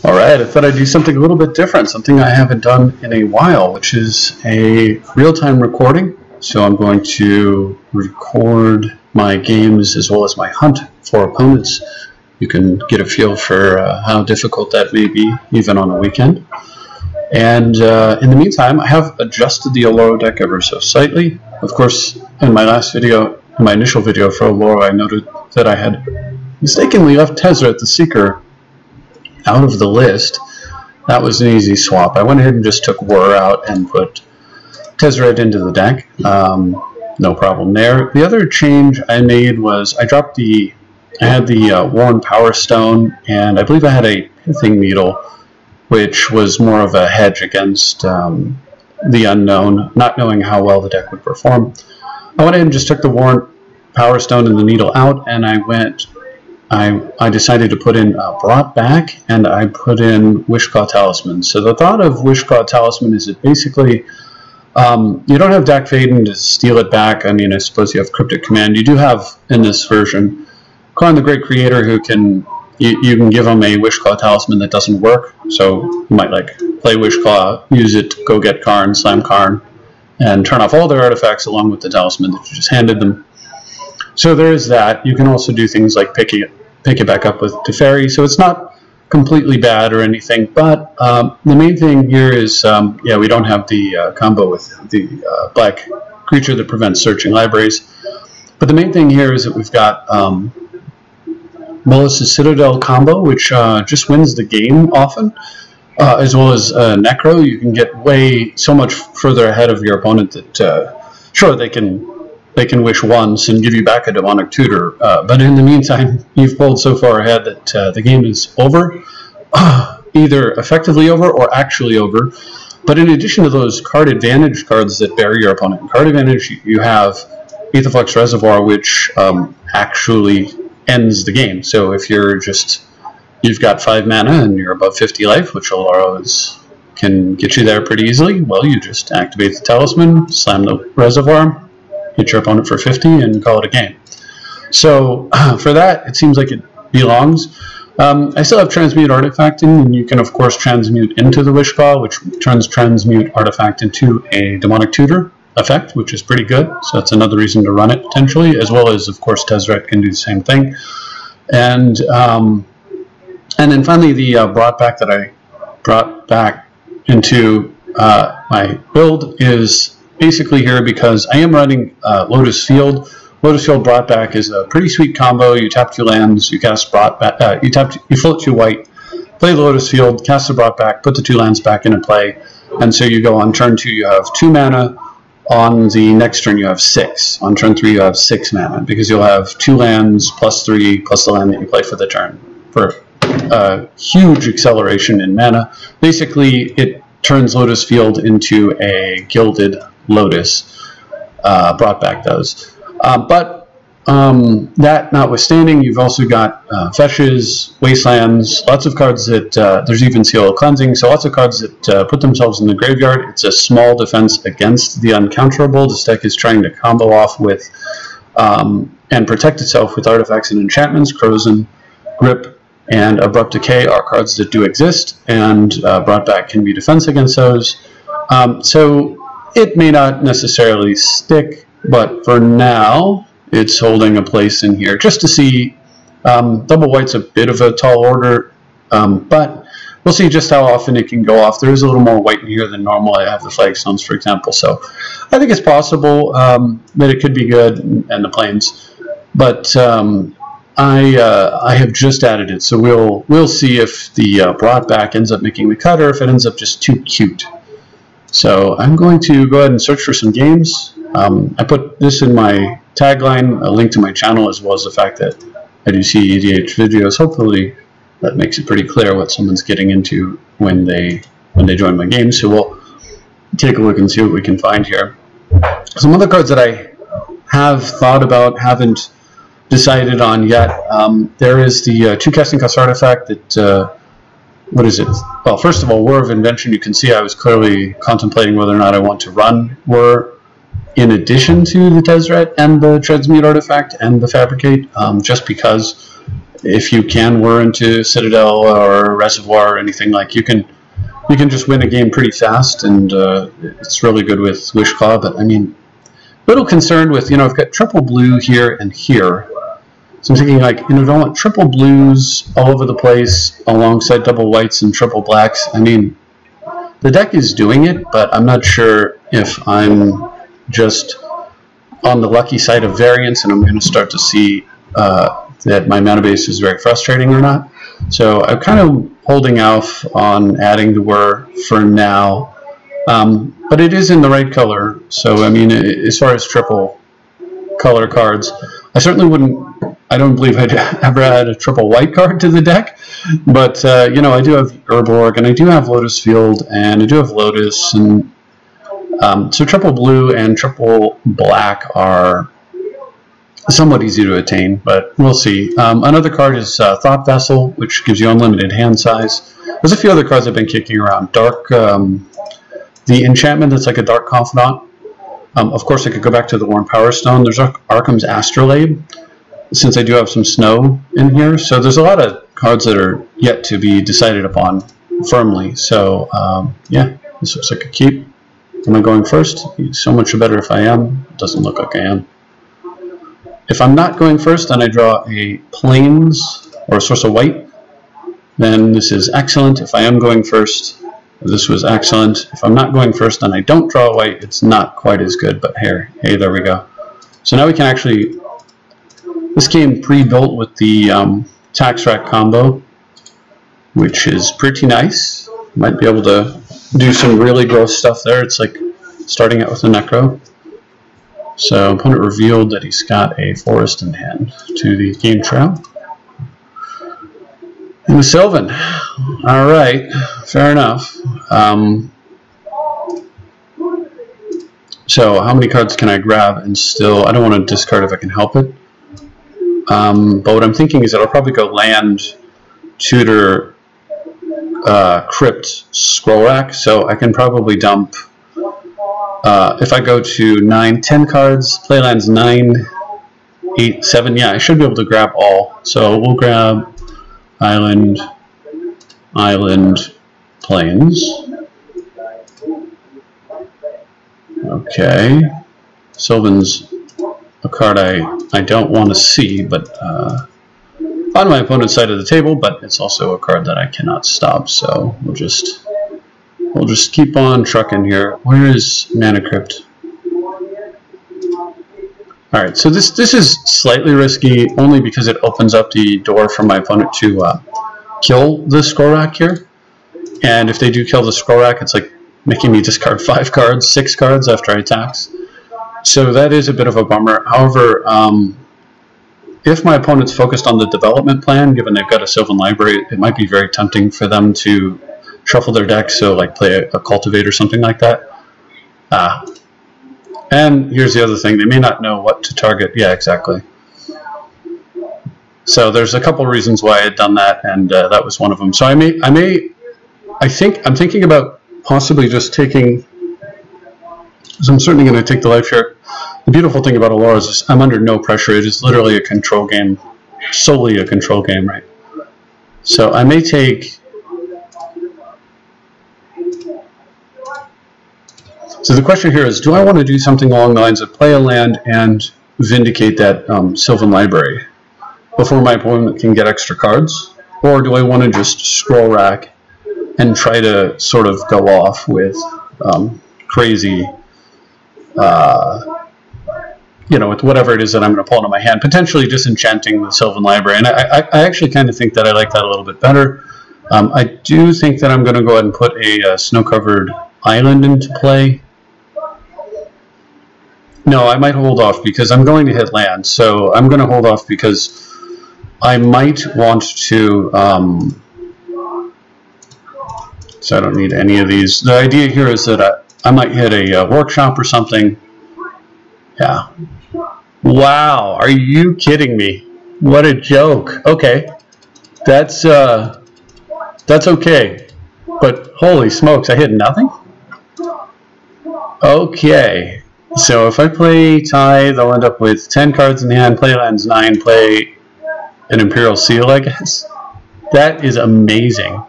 All right, I thought I'd do something a little bit different, something I haven't done in a while, which is a real-time recording. So I'm going to record my games as well as my hunt for opponents. You can get a feel for how difficult that may be, even on a weekend. And in the meantime, I have adjusted the Oloro deck ever so slightly. Of course, in my last video, in my initial video for Oloro, I noted that I had mistakenly left Tezzeret the Seeker out of the list. That was an easy swap. I went ahead and just took Whir out and put Tezzeret into the deck. No problem there. The other change I made was I dropped I had the Worn Power Stone, and I believe I had a Pithing Needle, which was more of a hedge against the unknown, not knowing how well the deck would perform. I went ahead and just took the Worn Power Stone and the Needle out, and I decided to put in Brought Back, and I put in Wishclaw Talisman. So the thought of Wishclaw Talisman is that basically you don't have Dak Faden to steal it back. I mean, I suppose you have Cryptic Command. You do have, in this version, Karn the Great Creator, who can, you can give him a Wishclaw Talisman that doesn't work. So you might like play Wishclaw, use it to go get Karn, slam Karn, and turn off all their artifacts along with the talisman that you just handed them. So there is that. You can also do things like pick it back up with Teferi, so it's not completely bad or anything, but the main thing here is, yeah, we don't have the combo with the black creature that prevents searching libraries, but the main thing here is that we've got Molas's Citadel combo, which just wins the game often, as well as Necro. You can get so much further ahead of your opponent that, sure, they can wish once and give you back a Demonic Tutor, but in the meantime, you've pulled so far ahead that the game is over, either effectively over or actually over. But in addition to those card advantage cards that bury your opponent in card advantage, you have Aetherflux Reservoir, which actually ends the game. So if you've got 5 mana and you're above 50 life, which Oloro can get you there pretty easily, well, you just activate the Talisman, slam the Reservoir, hit your opponent for 50, and call it a game. So for that, it seems like it belongs. I still have Transmute Artifact in, and you can, of course, transmute into the Wishclaw, which turns Transmute Artifact into a Demonic Tutor effect, which is pretty good. So that's another reason to run it, potentially, as well as, of course, Tezzeret can do the same thing. And then finally, the Brought Back that I brought back into my build is basically here because I am running Lotus Field. Lotus Field Brought Back is a pretty sweet combo. You tap 2 lands, you cast Brought Back, you float 2 white, play Lotus Field, cast the Brought Back, put the 2 lands back into play, and so you go on turn 2, you have 2 mana. On the next turn, you have 6. On turn 3, you have 6 mana because you'll have 2 lands plus 3 plus the land that you play for the turn for a huge acceleration in mana. Basically, it turns Lotus Field into a Gilded Lotus. Brought Back does. But that notwithstanding, you've also got fetches, wastelands, lots of cards that, there's even Seal of Cleansing, so lots of cards that put themselves in the graveyard. It's a small defense against the uncounterable. This deck is trying to combo off with and protect itself with artifacts and enchantments. Corrosion, Grip, and Abrupt Decay are cards that do exist, and Brought Back can be defense against those. So it may not necessarily stick, but for now, it's holding a place in here. Just to see, double white's a bit of a tall order, but we'll see just how often it can go off. There is a little more white in here than normal. I have the Flagstones, for example, so I think it's possible that it could be good, and the Plains. But I have just added it, so we'll see if the Brought Back ends up making the cut, or if it ends up just too cute. So I'm going to go ahead and search for some games. I put this in my tagline, a link to my channel, as well as the fact that I do see EDH videos. Hopefully that makes it pretty clear what someone's getting into when they join my game. So we'll take a look and see what we can find here. Some other cards that I have thought about, haven't decided on yet. There is the 2 casting cost artifact that, what is it? Well, first of all, War of Invention. You can see I was clearly contemplating whether or not I want to run War in addition to the Tezzeret and the Transmute artifact and the Fabricate, just because if you can whir into Citadel or Reservoir or anything, like you can just win a game pretty fast, and it's really good with Wishclaw. But I mean, a little concerned with, you know, I've got triple blue here and here. So I'm thinking, like, you know, don't want triple blues all over the place alongside double whites and triple blacks. I mean, the deck is doing it, but I'm not sure if I'm just on the lucky side of variance and I'm going to start to see that my mana base is very frustrating or not. So I'm kind of holding off on adding the whir for now. But it is in the right color. So, I mean, as far as triple color cards, I certainly wouldn't, I don't believe I'd ever add a triple white card to the deck, but, you know, I do have Urborg, and I do have Lotus Field, and I do have Lotus, and so triple blue and triple black are somewhat easy to attain, but we'll see. Another card is Thought Vessel, which gives you unlimited hand size. There's a few other cards I've been kicking around. Dark, the enchantment that's like a Dark Confidant. Of course, I could go back to the Worn Power Stone. There's Arkham's Astrolabe, since I do have some snow in here. So there's a lot of cards that are yet to be decided upon firmly. So, yeah, this looks like a keep. Am I going first? So much better if I am. It doesn't look like I am. If I'm not going first, then I draw a Plains or a source of white. Then this is excellent. If I am going first, this was excellent. If I'm not going first, then I don't draw a white. It's not quite as good, but hey, there we go. So now we can actually, this came pre-built with the Tax Rack combo, which is pretty nice. Might be able to do some really gross stuff there. It's like starting out with a Necro. So opponent revealed that he's got a Forest in hand to the game trail. And the Sylvan. All right, fair enough. So how many cards can I grab and still, I don't want to discard if I can help it. But what I'm thinking is that I'll probably go land, tutor, crypt, scroll rack. So I can probably dump, if I go to 9, 10 cards, play lands 9, 8, 7, yeah, I should be able to grab all. So we'll grab Island, Plains. Okay. Sylvan's a card I don't want to see, but on my opponent's side of the table, but it's also a card that I cannot stop, so we'll just keep on trucking here. Where is Mana Crypt? Alright, so this is slightly risky only because it opens up the door for my opponent to kill the scroll rack here. And if they do kill the scroll rack, it's like making me discard 5 cards, 6 cards after I tax. So that is a bit of a bummer. However, if my opponent's focused on the development plan, given they've got a Sylvan Library, it might be very tempting for them to shuffle their deck, so like play a Cultivate or something like that. And here's the other thing, they may not know what to target. Yeah, exactly. So there's a couple reasons why I had done that, and that was one of them. So I'm thinking about possibly just taking, so I'm certainly going to take the life here. The beautiful thing about Oloro is I'm under no pressure. It is literally a control game, solely a control game, right? So I may take, so the question here is, do I want to do something along the lines of play a land and vindicate that Sylvan Library before my opponent can get extra cards? Or do I want to just scroll rack and try to sort of go off with crazy, you know, with whatever it is that I'm going to pull into my hand, potentially disenchanting the Sylvan Library. And I actually kind of think that I like that a little bit better. I do think that I'm going to go ahead and put a snow-covered island into play. No, I might hold off because I'm going to hit land. So I'm going to hold off because I might want to, so I don't need any of these. The idea here is that I might hit a workshop or something. Yeah. Wow, are you kidding me? What a joke. Okay. That's okay. But holy smokes, I hit nothing? Okay. So if I play Tithe, I'll end up with 10 cards in hand, play lands 9, play an Imperial Seal, I guess. That is amazing.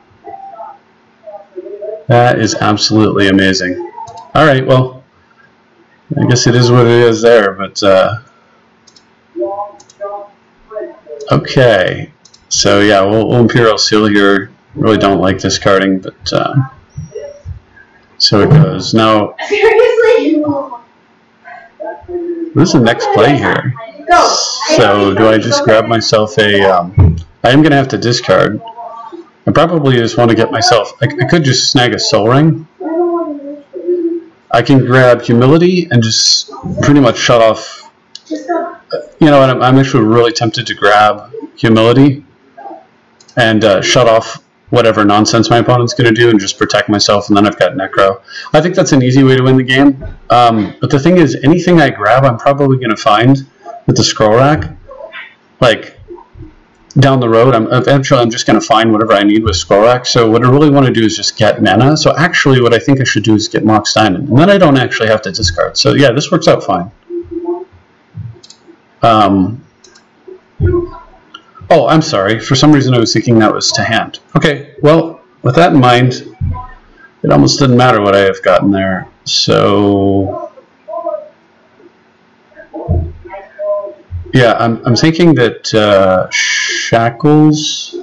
That is absolutely amazing. All right, well, I guess it is what it is there, but okay. So yeah, we'll Imperial Seal here. Really don't like discarding, but so it goes. Now, seriously, this is the next play here. So do I just grab myself a? I am gonna have to discard. I probably just want to get myself. I could just snag a Soul Ring. I can grab Humility and just pretty much shut off. You know what? I'm actually really tempted to grab Humility and shut off whatever nonsense my opponent's going to do and just protect myself, and then I've got Necro. I think that's an easy way to win the game. But the thing is, anything I grab, I'm probably going to find with the Scroll Rack. Like, down the road, eventually I'm just going to find whatever I need with Scroll Rack. So what I really want to do is just get mana. So actually what I think I should do is get Mox Diamond. And then I don't actually have to discard. So yeah, this works out fine. Oh, I'm sorry. For some reason I was thinking that was to hand. Okay, well, with that in mind, it almost didn't matter what I have gotten there. So yeah, I'm thinking that Shackles.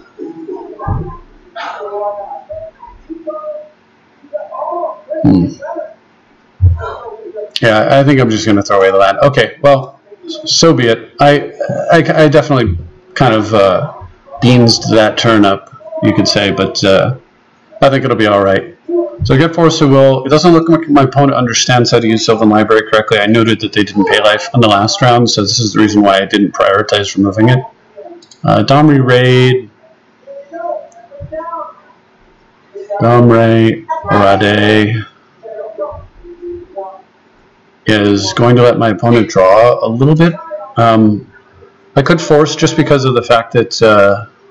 Yeah, I think I'm just going to throw away the land. Okay, well, so be it. I definitely kind of beansed that turn up, you could say, but I think it'll be all right. So I get Force of Will. It doesn't look like my opponent understands how to use Sylvan Library correctly. I noted that they didn't pay life on the last round, so this is the reason why I didn't prioritize removing it. Domri Raid. Domri Rade is going to let my opponent draw a little bit. I could force just because of the fact that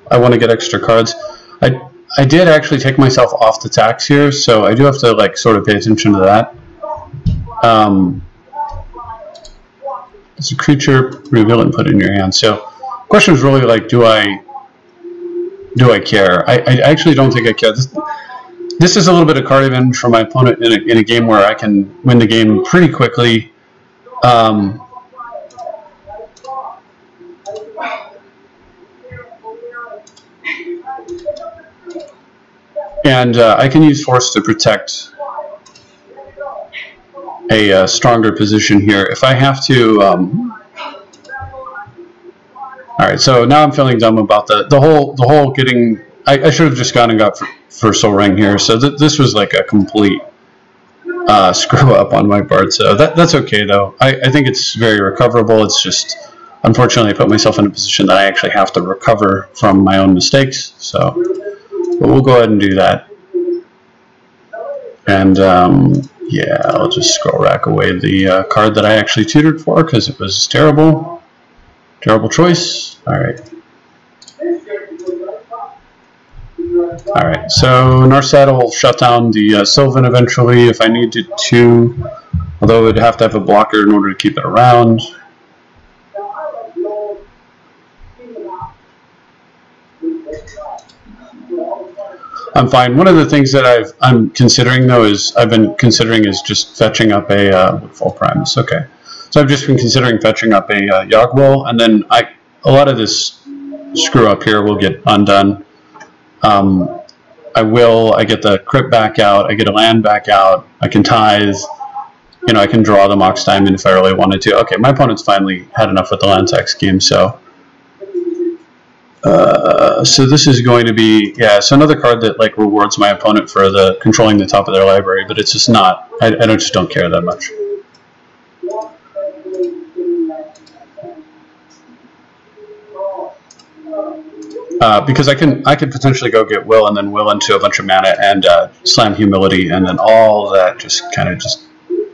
I want to get extra cards. I did actually take myself off the tax here, so I do have to like sort of pay attention to that. It's a creature, reveal and put it in your hand. So the question is really like, do I care? I actually don't think I care. This is a little bit of card advantage for my opponent in a game where I can win the game pretty quickly. And I can use Force to protect a stronger position here. If I have to... Alright, so now I'm feeling dumb about the whole getting... I should have just gone and got for Soul Ring here. So this was like a complete screw up on my part. So that's okay, though. I think it's very recoverable. It's just... Unfortunately, I put myself in a position that I actually have to recover from my own mistakes. So... But we'll go ahead and do that. And yeah, I'll just Scroll Rack away the card that I actually tutored for because it was terrible. Terrible choice. Alright. Alright, so Narset will shut down the Sylvan eventually if I needed to. Although it would have to have a blocker in order to keep it around. I'm fine. One of the things that I'm considering though is just fetching up a full primus. Okay, so I've just been considering fetching up a Yogwell, and then a lot of this screw up here will get undone. I get the crypt back out. I get a land back out. I can tithe. You know, I can draw the Mox Diamond if I really wanted to. Okay, my opponent's finally had enough with the land tax game, so. So this is going to be, yeah, so another card that like rewards my opponent for the controlling the top of their library, but it's just not, I just don't care that much. Because I could potentially go get Will and then Will into a bunch of mana and slam Humility, and then all that just kind of just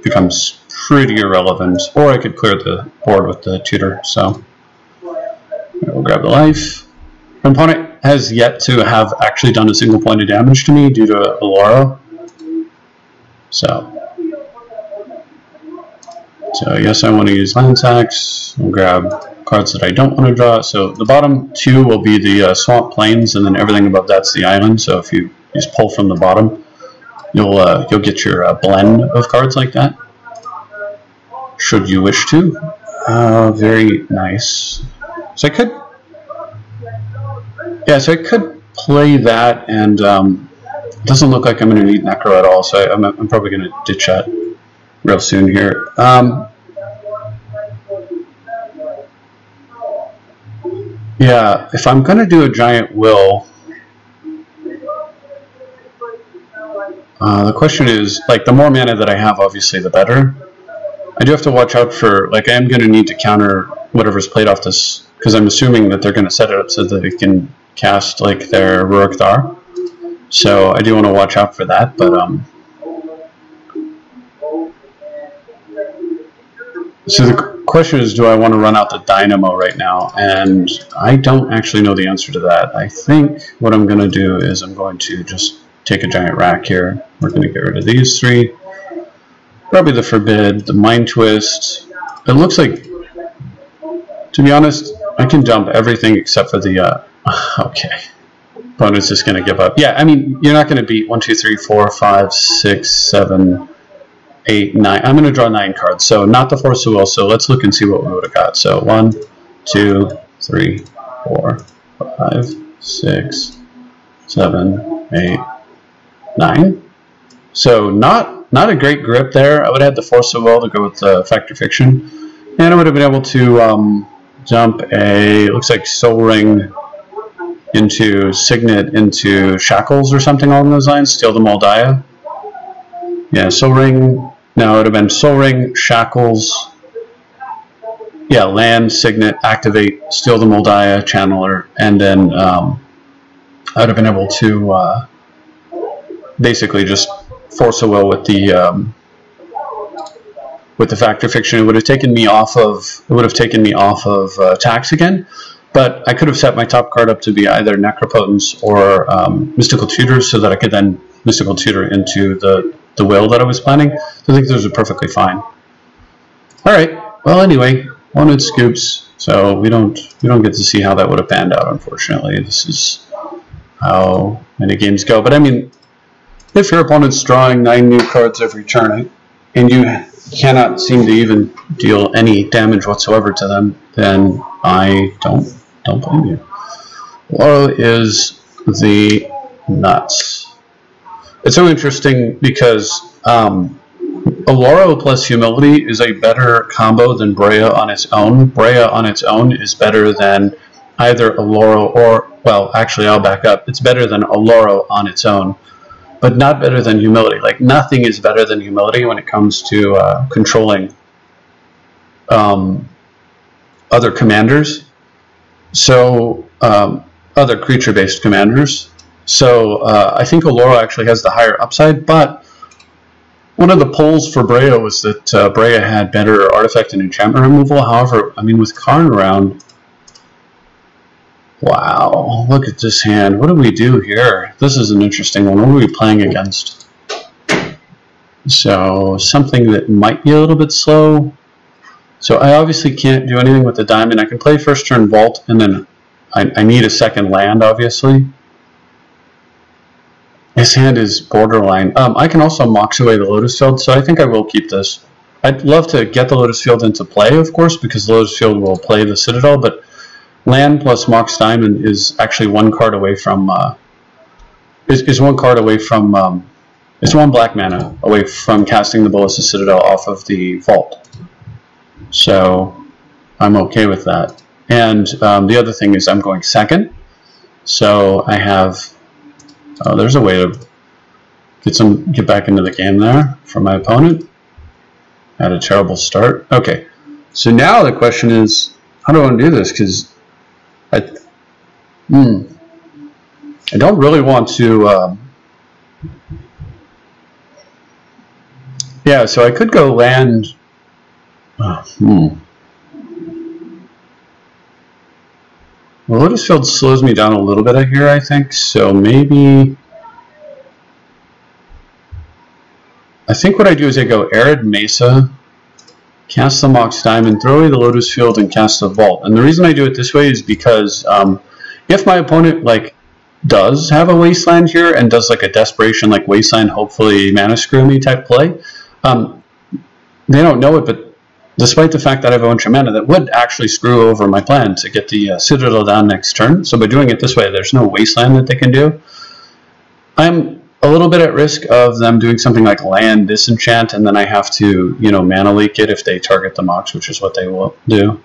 becomes pretty irrelevant. Or I could clear the board with the tutor, so we'll grab the life. My opponent has yet to have actually done a single point of damage to me due to Oloro. So I guess I want to use land tax. I'll grab cards that I don't want to draw. So the bottom two will be the swamp plains, and then everything above that's the island. So if you just pull from the bottom, you'll get your blend of cards like that, should you wish to. Very nice. So I could, yeah, so I could play that, and it doesn't look like I'm going to need Necro at all, so I'm probably going to ditch that real soon here. Yeah, if I'm going to do a giant will, the question is, like, the more mana that I have, obviously, the better. I do have to watch out for, like, I am going to need to counter whatever's played off this, because I'm assuming that they're going to set it up so that it can cast, like, their Rurik Thar. So I do want to watch out for that, but, so the question is, do I want to run out the Dynamo right now? And I don't actually know the answer to that. I think what I'm going to do is I'm going to just take a giant rack here. We're going to get rid of these three. Probably the Forbid, the Mind Twist. It looks like, to be honest, I can dump everything except for the, okay. Opponent's just going to give up. Yeah, I mean, you're not going to beat 1, 2, 3, 4, 5, 6, 7, 8, 9. I'm going to draw 9 cards, so not the Force of Will, so let's look and see what we would have got. So 1, 2, 3, 4, 5, 6, 7, 8, 9. So not a great grip there. I would have had the Force of Will to go with the Factor Fiction, and I would have been able to dump a, looks like Soul Ring into Signet into Shackles or something along those lines, steal the Moldaya. Yeah, Soul Ring. No, it would have been Soul Ring, Shackles, yeah, land, Signet, activate, steal the Moldaya, Channeler, and then I would have been able to basically just Force a Will with the Factor Fiction. It would have taken me off of tax again, but I could have set my top card up to be either Necropotence or Mystical Tutor, so that I could then Mystical Tutor into the will that I was planning. So I think those are perfectly fine. Alright, well anyway, 1 scoops, so we don't get to see how that would have panned out, unfortunately. This is how many games go. But I mean, if your opponent's drawing 9 new cards every turn, and you cannot seem to even deal any damage whatsoever to them, then I don't blame you. Oloro is the nuts. It's so interesting because Oloro plus Humility is a better combo than Breya on its own. Breya on its own is better than either Oloro or, well, actually I'll back up. It's better than Oloro on its own, but not better than Humility. Like, nothing is better than Humility when it comes to controlling other commanders. So, other creature-based commanders. So I think Oloro actually has the higher upside, but one of the pulls for Breya was that Breya had better artifact and enchantment removal. However, I mean, with Karn around, wow, look at this hand. What do we do here? This is an interesting one. What are we playing against? So something that might be a little bit slow. So I obviously can't do anything with the diamond. I can play first turn Vault, and then I need a second land, obviously. This hand is borderline. I can also Mox away the Lotus Field, so I think I will keep this. I'd love to get the Lotus Field into play, of course, because the Lotus Field will play the Citadel, but land plus Mox Diamond is actually 1 card away from, is 1 card away from, it's 1 black mana away from casting the Ballista Citadel off of the Vault. So I'm okay with that. And the other thing is I'm going second, so I have, oh, there's a way to get back into the game there from my opponent. Had a terrible start. Okay, so now the question is, how do I want to do this? Because I don't really want to. Yeah, so I could go land. Well, Lotus Field slows me down a little bit here, I think. So maybe, I think what I do is I go Arid Mesa, cast the Mox Diamond, throw away the Lotus Field, and cast the Vault. And the reason I do it this way is because if my opponent like does have a Wasteland here and does like a Desperation like Wasteland, hopefully Mana Screw Me type play, they don't know it, but despite the fact that I have a bunch of mana, that would actually screw over my plan to get the Citadel down next turn. So by doing it this way, there's no Wasteland that they can do. I'm a little bit at risk of them doing something like land disenchant, and then I have to, you know, mana leak it if they target the Mox, which is what they will do.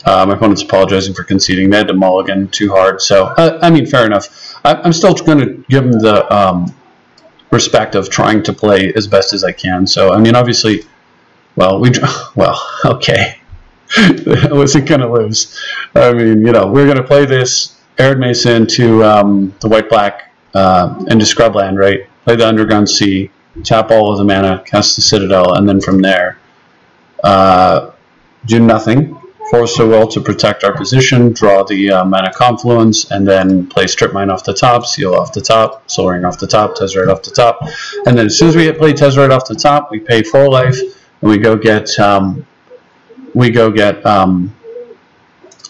My opponent's apologizing for conceding. They had to mulligan too hard, so I mean, fair enough. I'm still going to give them the respect of trying to play as best as I can. So I mean, obviously, well, okay. I wasn't going to lose. I mean, you know, we're going to play this Arid Mesa into the white-black into Scrubland, right? Play the Underground Sea, tap all of the mana, cast the Citadel, and then from there, do nothing. Force a will to protect our position, draw the Mana Confluence, and then play Strip Mine off the top, Seal off the top, Soul Ring off the top, Tezzeret off the top. And then as soon as we play Tezzeret off the top, we pay 4 life, and we go get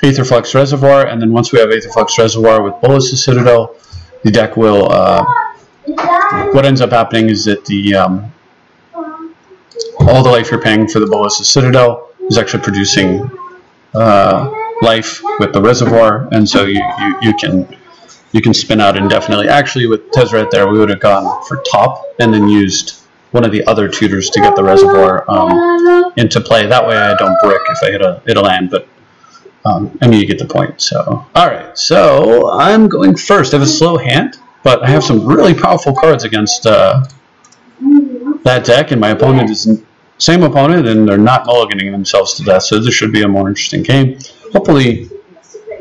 Aetherflux Reservoir, and then once we have Aetherflux Reservoir with Bolas' Citadel, the deck will, what ends up happening is that the all the life you're paying for the Bolas' Citadel is actually producing life with the reservoir, and so you can spin out indefinitely. Actually, with Tezzeret there, we would have gone for top and then used one of the other tutors to get the reservoir into play. That way I don't brick if I hit a land, but I mean, you get the point. So, alright, so I'm going first. I have a slow hand, but I have some really powerful cards against that deck, and my opponent is same opponent, and they're not mulliganing themselves to death, so this should be a more interesting game. Hopefully,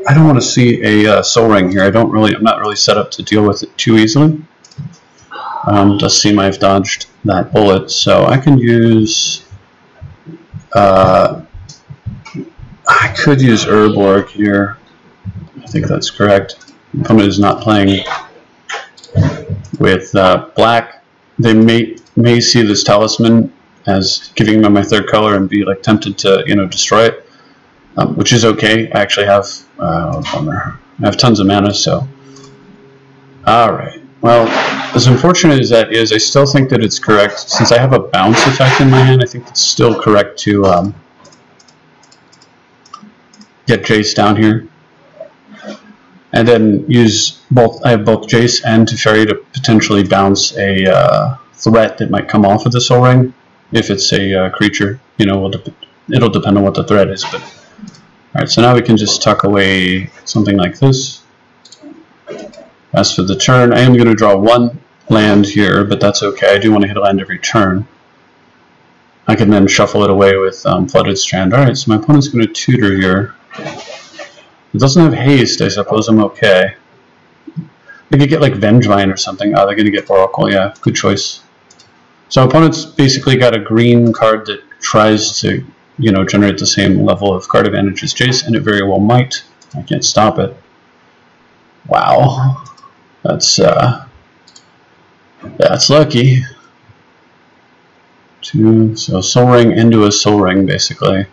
I don't want to see a Soul Ring here. I'm not really set up to deal with it too easily. Does seem I've dodged that bullet, so I can use. I could use Urborg here. I think that's correct. The opponent is not playing with black. They may see this Talisman as giving them my third color and be like tempted to, you know, destroy it, which is okay. I actually have bummer. I have tons of mana, so all right. Well, as unfortunate as that is, I still think that it's correct. Since I have a bounce effect in my hand, I think it's still correct to get Jace down here, and then use both. I have both Jace and Teferi to potentially bounce a threat that might come off of the Soul Ring. If it's a creature, you know, it'll depend on what the threat is. But alright, so now we can just tuck away something like this. As for the turn, I am going to draw 1 land here, but that's okay. I do want to hit a land every turn. I can then shuffle it away with Flooded Strand. Alright, so my opponent's going to tutor here. It doesn't have haste, I suppose I'm okay. They could get like Vengevine or something. Oh, they're going to get Oracle, yeah, good choice. So opponent's basically got a green card that tries to, you know, generate the same level of card advantage as Jace, and it very well might. I can't stop it. Wow, that's lucky. So Soul Ring into a Soul Ring, basically.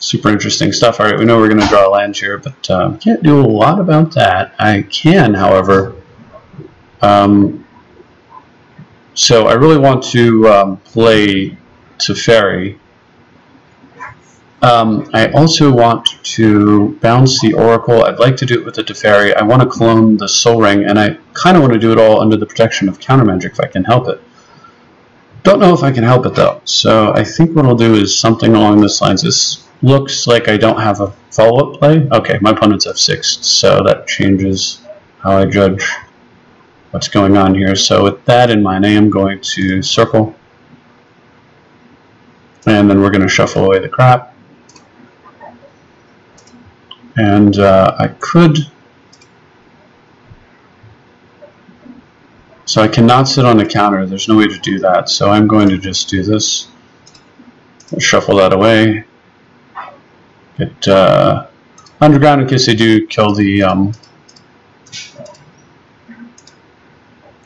Super interesting stuff. All right, we know we're going to draw a land here, but can't do a lot about that. I can, however. So I really want to play Teferi. I also want to bounce the Oracle. I'd like to do it with the Teferi. I want to clone the Soul Ring, and I kind of want to do it all under the protection of Counter Magic if I can help it. Don't know if I can help it though. So I think what I'll do is something along this lines. This looks like I don't have a follow-up play. Okay, my opponent's F6, so that changes how I judge what's going on here. So with that in mind, I am going to circle, and then we're going to shuffle away the crap. And I could, so I cannot sit on a counter. There's no way to do that. So I'm going to just do this. I'll shuffle that away. Get underground in case they do kill the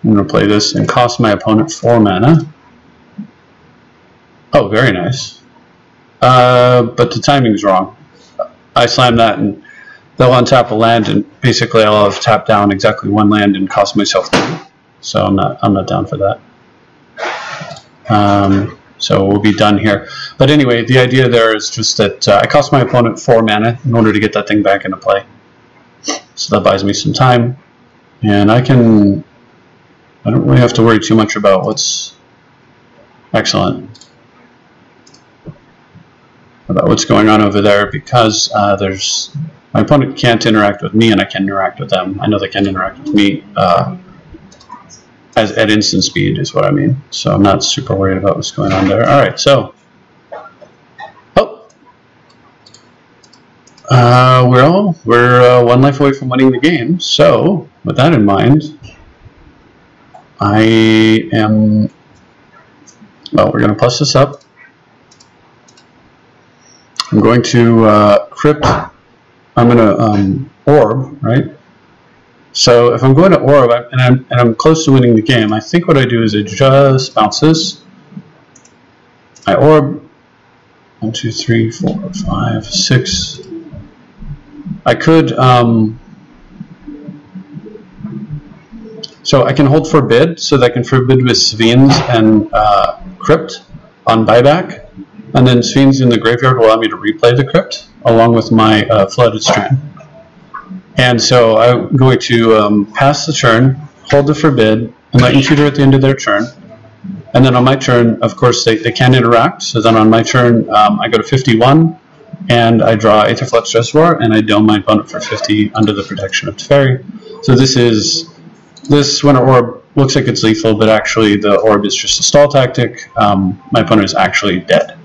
I'm going to play this and cost my opponent 4 mana. Oh, very nice. But the timing's wrong. I slam that and they'll untap a land, and basically I'll have tapped down exactly 1 land and cost myself 2. So I'm not down for that. So we'll be done here. But anyway, the idea there is just that I cost my opponent 4 mana in order to get that thing back into play. So that buys me some time, and I don't really have to worry too much about what's what's going on over there, because my opponent can't interact with me and I can interact with them. I know they can interact with me at instant speed is what I mean. So I'm not super worried about what's going on there. All right, so we're 1 life away from winning the game. So with that in mind, we're going to plus this up. I'm going to crypt. I'm going to orb, right? So if I'm going to orb and I'm close to winning the game, I think what I do is I just bounce this. I orb 1, 2, 3, 4, 5, 6. I could so I can hold forbid, so that I can forbid with Sviens and crypt on buyback, and then Sviens in the graveyard will allow me to replay the crypt along with my flooded strand. And so I'm going to pass the turn, hold the forbid, and let you tutor at the end of their turn. And then on my turn, of course, they can interact. So then on my turn, I go to 51, and I draw Aetherflux Reservoir, and I dome my opponent for 50 under the protection of Teferi. So this when an orb looks like it's lethal, but actually the orb is just a stall tactic. My opponent is actually dead.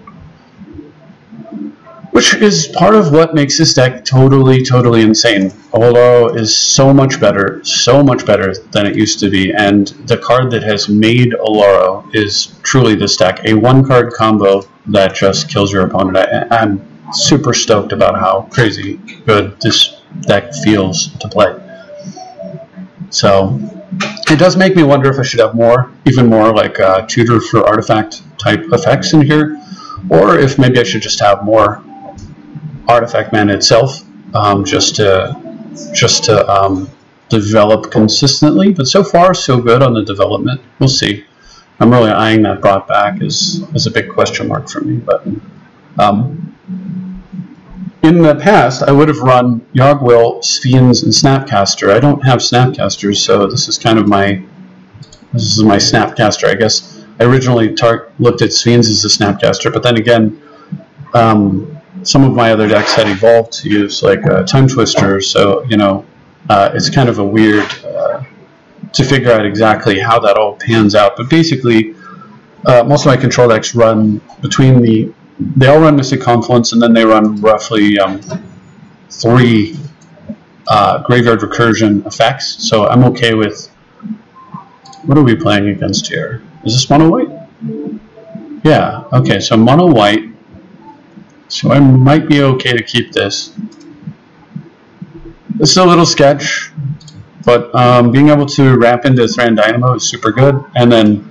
Which is part of what makes this deck totally insane. Oloro is so much better than it used to be, and the card that has made Oloro is truly this deck. A 1-card combo that just kills your opponent. I'm super stoked about how crazy good this deck feels to play. So it does make me wonder if I should have even more like tutor for artifact type effects in here, or if maybe I should just have more artifact mana itself, just to develop consistently. But so far, so good on the development. We'll see. I'm really eyeing that brought back as a big question mark for me. But in the past, I would have run Yogg-Will, Sviens, and Snapcaster. I don't have Snapcasters, so this is kind of my Snapcaster, I guess. I originally looked at Sviens as a Snapcaster, but then again, some of my other decks had evolved to use like Time Twister, so it's kind of a weird to figure out exactly how that all pans out. But basically, most of my control decks run they all run Mystic Confluence, and then they run roughly 3 Graveyard Recursion effects. So I'm okay with. What are we playing against here? Is this mono white? Yeah. Okay. So mono white. So I might be okay to keep this. This is a little sketch, but being able to wrap into Thran Dynamo is super good, and then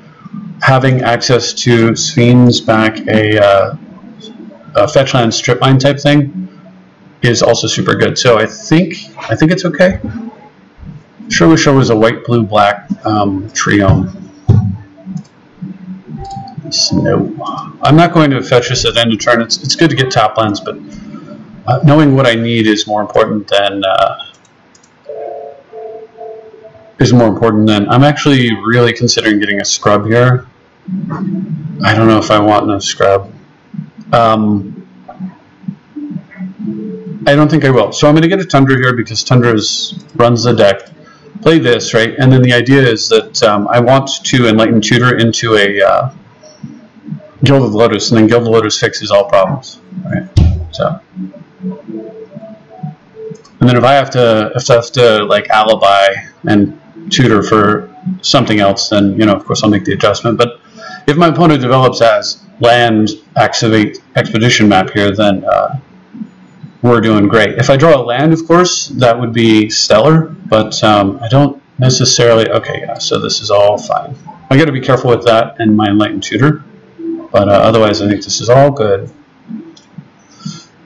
having access to Sviens back a fetchland stripmine type thing is also super good. So I think it's okay. Sure wish there was a white, blue, black trio. No, I'm not going to fetch this at end of turn. It's good to get top lands, but knowing what I need is more important than I'm actually really considering getting a scrub here. I don't know if I want no scrub. I don't think I will. So I'm going to get a Tundra here because Tundra runs the deck. Play this, right? And then the idea is that I want to Enlighten Tutor into a Guild of Lotus, and then Guild of Lotus fixes all problems. Right? So, and then if I have to like alibi and tutor for something else, then of course I'll make the adjustment. But if my opponent develops as land activate expedition map here, then we're doing great. If I draw a land, of course, that would be stellar. But I don't necessarily. Okay, yeah, so this is all fine. I got to be careful with that and my Enlightened Tutor, but otherwise I think this is all good.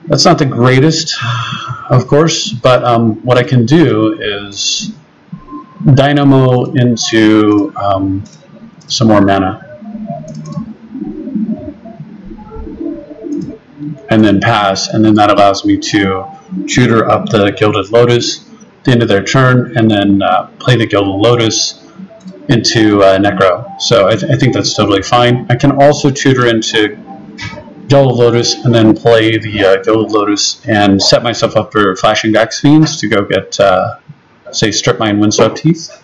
That's not the greatest, of course, but what I can do is dynamo into some more mana, and then pass, and then that allows me to tutor up the Gilded Lotus at the end of their turn, and then play the Gilded Lotus into Necro. So I think that's totally fine. I can also tutor into Gilded Lotus and then play the Gilded Lotus and set myself up for flashing back Fiends to go get, say, Strip Mine Windswept Heath.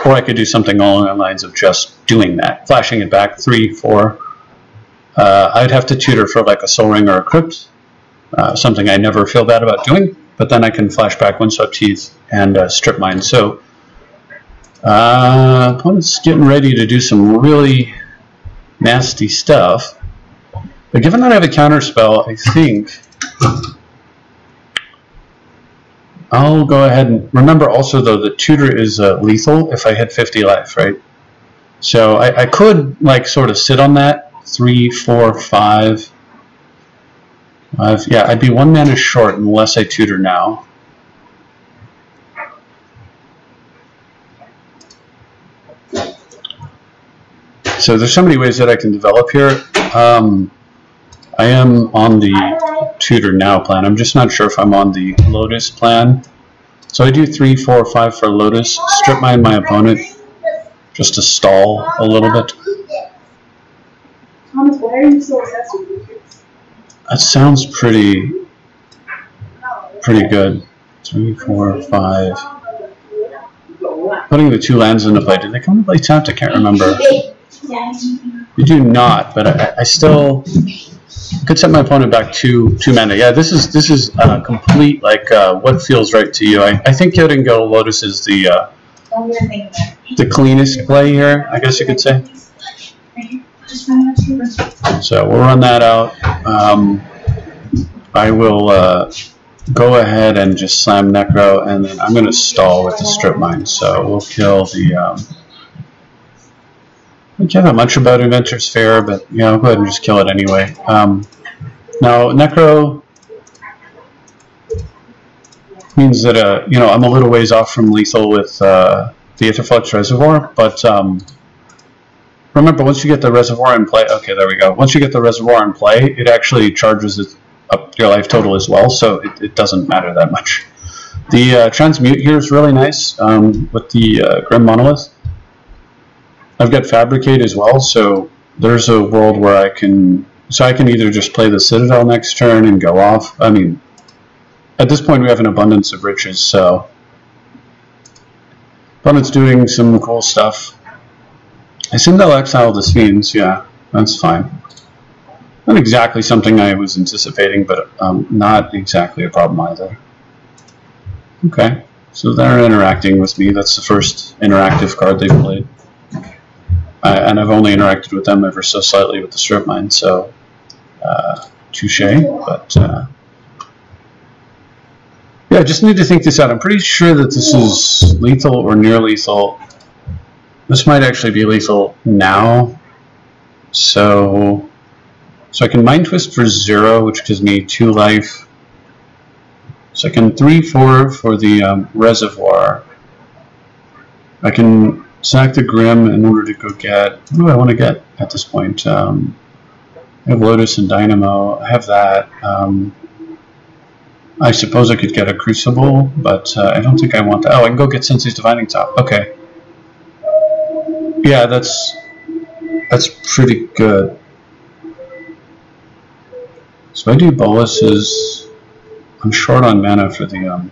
Or I could do something along the lines of just doing that, flashing it back 3, 4. I'd have to tutor for like a Soul Ring or a Crypt, something I never feel bad about doing, but then I can flash back Windswept Heath and Strip Mine. So opponent's getting ready to do some really nasty stuff. But given that I have a counter spell, I think I'll go ahead and remember also though that tutor is lethal if I hit 50 life, right? So I could like sort of sit on that 3, 4, 5. Yeah, I'd be 1 mana short unless I tutor now. So there's so many ways that I can develop here. I am on the tutor now plan. I'm just not sure if I'm on the Lotus plan. So I do 3, 4, 5 for Lotus, strip mine my opponent just to stall a little bit. Thomas, why are you so obsessed with this? That sounds pretty good. 3, 4, 5. Putting the 2 lands into play. Did they come to play tapped? I can't remember. You do not, but I still could set my opponent back 2 mana. Yeah, this is complete like what feels right to you. I think getting Go Lotus is the cleanest play here, I guess you could say. So we'll run that out. I will go ahead and just slam Necro, and then I'm going to stall with the Strip Mine. So we'll kill the. I can't know much about Inventor's Fair, but I'll go ahead and just kill it anyway. Now Necro means that I'm a little ways off from lethal with the Aetherflux Reservoir, but remember, once you get the reservoir in play, okay, there we go. Once you get the reservoir in play, it actually charges up your life total as well, so it doesn't matter that much. The Transmute here is really nice with the Grim Monolith. I've got Fabricate as well, so there's a world where I can either just play the Citadel next turn and go off. I mean, at this point we have an abundance of riches, so opponent's doing some cool stuff. I assume they'll exile the Fiends, yeah, that's fine. Not exactly something I was anticipating, but not exactly a problem either. Okay, so they're interacting with me. That's the first interactive card they've played. And I've only interacted with them ever so slightly with the Strip Mine, so touche, but yeah, I just need to think this out. I'm pretty sure that this is lethal or near lethal. This might actually be lethal now, so I can Mind Twist for 0, which gives me 2 life. So I can 3, 4 for the Reservoir. I can sack the Grim in order to go get, what do I want to get at this point? I have Lotus and Dynamo. I have that. I suppose I could get a Crucible, but I don't think I want that. Oh, I can go get Sensei's Divining Top. Okay. Yeah, that's pretty good. So I do boluses. I'm short on mana for the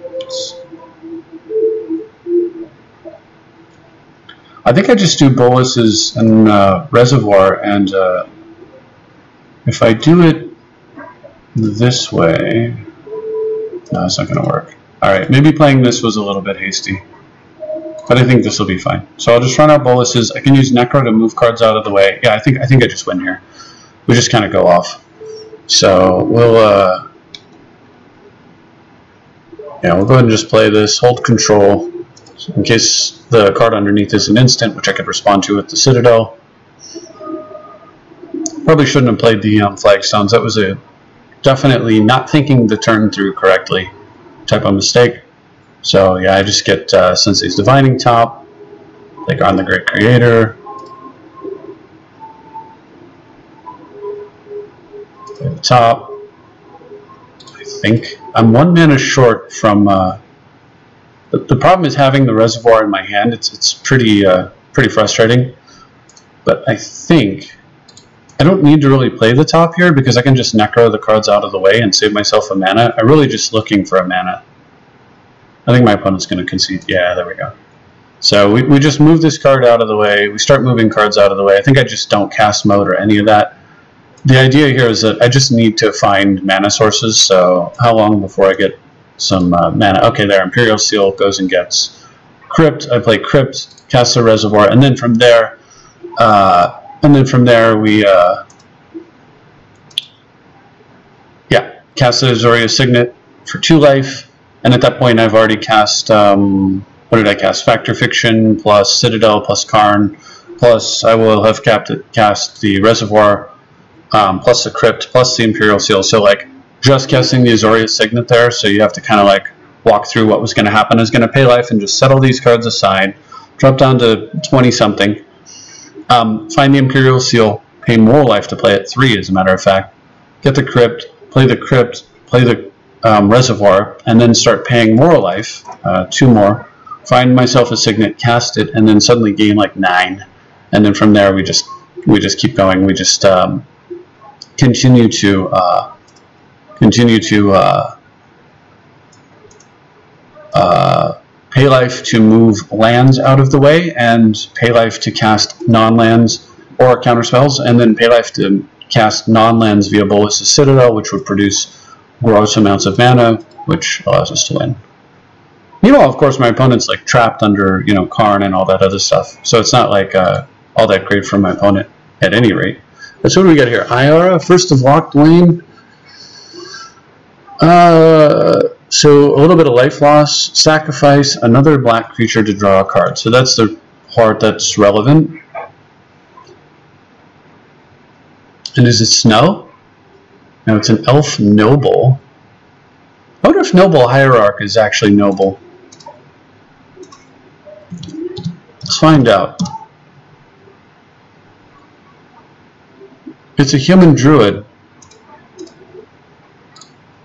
I think I just do boluses and Reservoir, and if I do it this way, no, it's not going to work. Alright, maybe playing this was a little bit hasty, but I think this will be fine. So I'll just run out boluses. I can use Necro to move cards out of the way. Yeah, I think I just win here. We just kind of go off. So we'll go ahead and just play this, hold control, So in case the card underneath is an instant, which I could respond to with the Citadel. Probably shouldn't have played the flagstones. That was a definitely not thinking the turn through correctly type of mistake. So yeah, I just get Sensei's Divining Top, like on the Great Creator. Play the top. I think I'm 1 mana short from. The problem is having the reservoir in my hand. It's pretty pretty frustrating. But I think I don't need to really play the top here because I can just necro the cards out of the way and save myself a mana. I'm really just looking for a mana. I think my opponent's going to concede. Yeah, there we go. So we just move this card out of the way. We start moving cards out of the way. I think I just don't cast mode or any of that. The idea here is that I just need to find mana sources. So how long before I get some mana? Okay, there. Imperial Seal goes and gets Crypt. I play Crypt, cast the Reservoir, and then from there... we, cast the Azoria Signet for 2 life, and at that point I've already cast, what did I cast? Factor Fiction, plus Citadel, plus Karn, plus I will have cast the Reservoir, plus the Crypt, plus the Imperial Seal, so like, just casting the Azoria Signet there, so you have to kind of like, walk through what was going to happen. I was going to pay life and just settle these cards aside, drop down to 20-something, find the Imperial Seal, pay more life to play at 3 as a matter of fact, get the Crypt, play the Reservoir, and then start paying more life, 2 more, find myself a Signet, cast it, and then suddenly gain like 9, and then from there we just keep going. We just continue to pay life to move lands out of the way, and pay life to cast non-lands or counterspells, and then pay life to cast non-lands via Bolas' Citadel, which would produce gross amounts of mana, which allows us to win. Meanwhile, of course, my opponent's like trapped under, you know, Karn and all that other stuff, so it's not like all that great for my opponent at any rate. But so what do we got here? Iara, first of locked lane. So a little bit of life loss, sacrifice another black creature to draw a card. So that's the part that's relevant. And is it Snow? No, it's an Elf Noble. I wonder if Noble Hierarch is actually Noble. Let's find out. It's a human druid.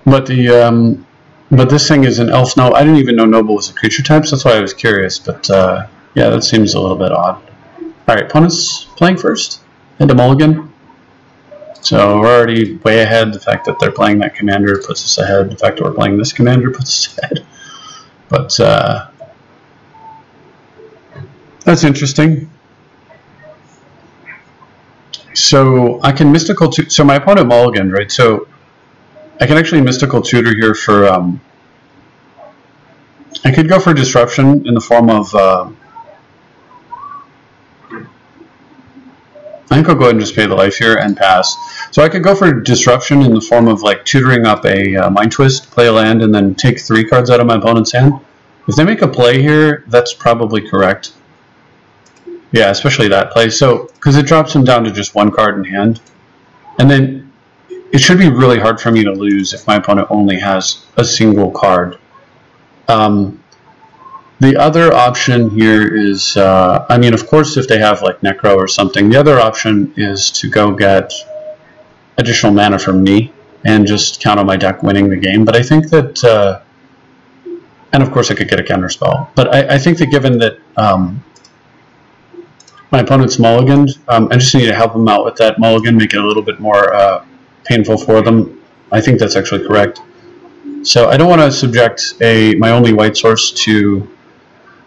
But the but this thing is an elf. No, I didn't even know Noble was a creature type, so that's why I was curious. But yeah, that seems a little bit odd. All right, opponents playing first. And a mulligan. So we're already way ahead. The fact that they're playing that commander puts us ahead. The fact that we're playing this commander puts us ahead. But that's interesting. So I can mystical. So my opponent mulliganed, right? So I can actually mystical tutor here for, I could go for disruption in the form of, I think I'll go ahead and just pay the life here and pass. So I could go for disruption in the form of like tutoring up a Mind Twist, play a land, and then take 3 cards out of my opponent's hand. If they make a play here, that's probably correct. Yeah, especially that play. So, because it drops him down to just 1 card in hand. And then it should be really hard for me to lose if my opponent only has a single card. The other option here is, I mean, of course, if they have like Necro or something, the other option is to go get additional mana from me and just count on my deck winning the game. But I think that, and of course I could get a counterspell, but I think that given that my opponent's mulliganed, I just need to help them out with that mulligan, make it a little bit more painful for them. I think that's actually correct. So I don't want to subject my only white source to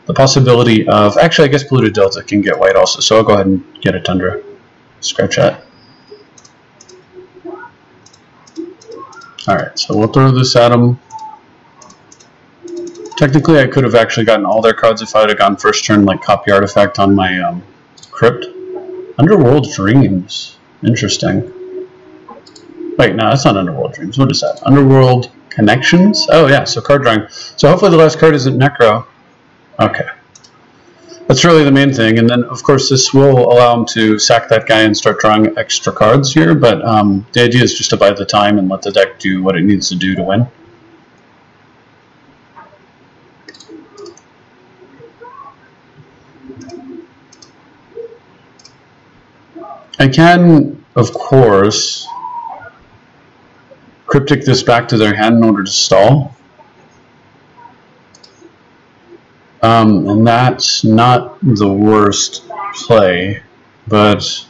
the possibility of, actually I guess Polluted Delta can get white also, so I'll go ahead and get a Tundra. Scratch that. Alright, so we'll throw this at them. Technically I could have actually gotten all their cards if I would have gone first turn, like Copy Artifact on my Crypt. Underworld Dreams. Interesting. Wait, no, that's not Underworld Dreams. What is that? Underworld Connections? Oh yeah, so card drawing. So hopefully the last card isn't Necro. Okay. That's really the main thing. And then, of course, this will allow him to sack that guy and start drawing extra cards here. But the idea is just to buy the time and let the deck do what it needs to do to win. I can, of course, cryptic this back to their hand in order to stall. And that's not the worst play, but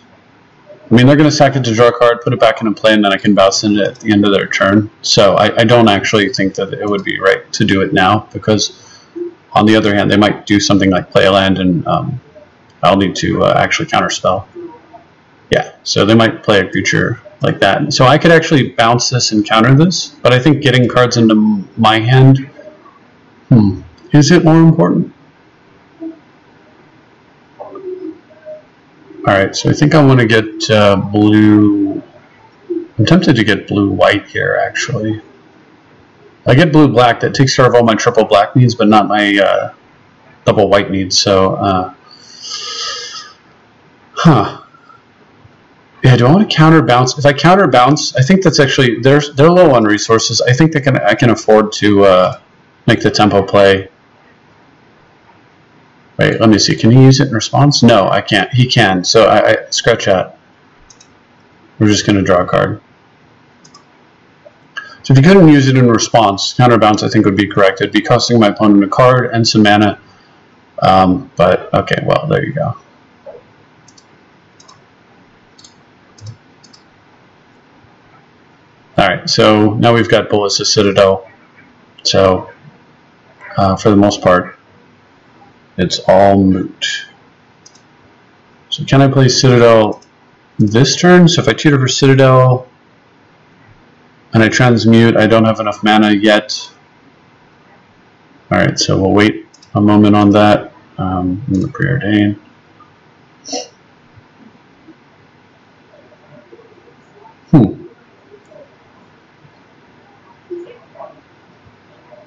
I mean, they're going to sack it to draw a card, put it back into play, and then I can bounce it at the end of their turn. So I don't actually think that it would be right to do it now, because on the other hand, they might do something like play a land, and I'll need to actually counterspell. Yeah, so they might play a creature like that. So I could actually bounce this and counter this, but I think getting cards into my hand, is it more important? Alright, so I think I want to get blue. I'm tempted to get blue-white here, actually. I get blue-black, that takes care of all my triple black needs, but not my double white needs, so, yeah, do I want to counter bounce? If I counter bounce, I think that's actually, they're low on resources. I think I can afford to make the tempo play. Wait, let me see. Can he use it in response? No, I can't. He can. So I scratch that. We're just going to draw a card. So if he couldn't use it in response, counter bounce I think would be correct. It'd be costing my opponent a card and some mana. But okay, well, there you go. Alright, so now we've got Ballista Citadel. So, for the most part, it's all moot. So can I play Citadel this turn? So if I tutor for Citadel and I transmute, I don't have enough mana yet. Alright, so we'll wait a moment on that. In the preordain.